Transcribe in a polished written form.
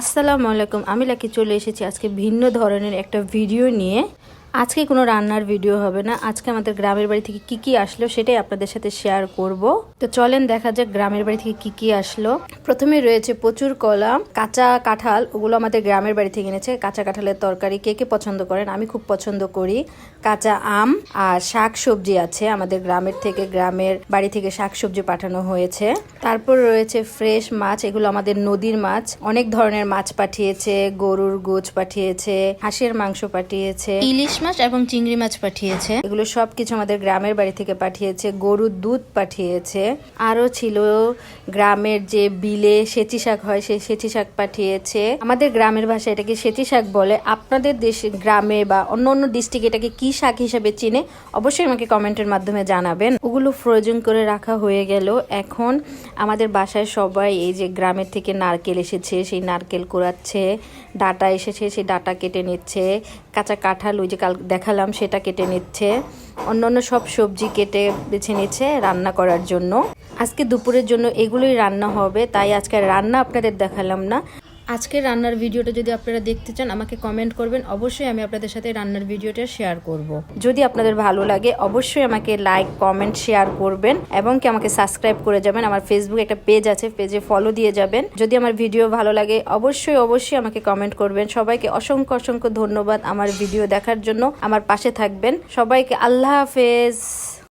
আসসালামু আলাইকুম। আমি লাকি চলে এসেছি আজকে ভিন্ন ধরনের একটা ভিডিও নিয়ে। আজকে কোনো রান্নার ভিডিও হবে না, আজকে আমাদের গ্রামের বাড়ি থেকে কি কি আসলো সেটাই আপনাদের সাথে শেয়ার করব। তো চলেন দেখা যাক গ্রামের বাড়ি থেকে কি কি আসলো। প্রথমে রয়েছে প্রচুর কলা, কাঁচা কাঁঠাল, ওগুলো আমাদের গ্রামের বাড়ি থেকে এনেছে। কাঁচা কাঁঠালের তরকারি কে কে পছন্দ করেন, আমি খুব পছন্দ করি। কাঁচা আম আর শাক সবজি আছে, আমাদের গ্রামের বাড়ি থেকে শাক সবজি পাঠানো হয়েছে। তারপর রয়েছে ফ্রেশ মাছ, এগুলো আমাদের নদীর মাছ। অনেক ধরনের মাছ পাঠিয়েছে, গরুর গোছ পাঠিয়েছে, হাঁসের মাংস পাঠিয়েছে, ইলিশ মাছ এবং চিংড়ি মাছ পাঠিয়েছে। এগুলো সবকিছু আমাদের গ্রামের বাড়ি থেকে পাঠিয়েছে। গরুর দুধ পাঠিয়েছে। আরো ছিল গ্রামের যে বিলে সেচি শাক হয়, সেই সেচি শাক পাঠিয়েছে। আমাদের গ্রামের ভাষায় এটাকে সেচি শাক বলে। আপনাদের দেশে গ্রামে বা অন্য অন্য ডিস্ট্রিক্টে এটাকে কি শাক হিসেবে চিনে অবশ্যই আমাকে কমেন্টের মাধ্যমে জানাবেন। ওগুলো ফ্রোজেন করে রাখা হয়ে গেল। এখন আমাদের বাসায় সবাই এই যে গ্রামের থেকে নারকেল এসেছে, সেই নারকেল কুড়াচ্ছে। ডাটা এসেছে, সেই ডাটা কেটে নিচ্ছে। কাঁচা কাঁঠাল ওই যে কাল দেখালাম সেটা কেটে নিচ্ছে। অন্যান্য সব সবজি কেটে বেছে নিচ্ছে রান্না করার জন্য। আজকে দুপুরের জন্য এগুলোই রান্না হবে, তাই আজকে রান্না আপনাদের দেখালাম না। আজকের রান্নার ভিডিওটা যদি আপনারা দেখতে চান আমাকে কমেন্ট করবেন, অবশ্যই আমি আপনাদের সাথে রান্নার ভিডিওটা শেয়ার করব। যদি আপনাদের ভালো লাগে অবশ্যই আমাকে লাইক কমেন্ট শেয়ার করবেন এবং কি আমাকে সাবস্ক্রাইব করে যাবেন। আমার ফেসবুক একটা পেজ আছে, পেজে ফলো দিয়ে যাবেন। যদি আমার ভিডিও ভালো লাগে অবশ্যই আমাকে কমেন্ট করবেন। সবাইকে অসংখ্য ধন্যবাদ আমার ভিডিও দেখার জন্য। আমার পাশে থাকবেন। সবাইকে আল্লাহ হাফেজ।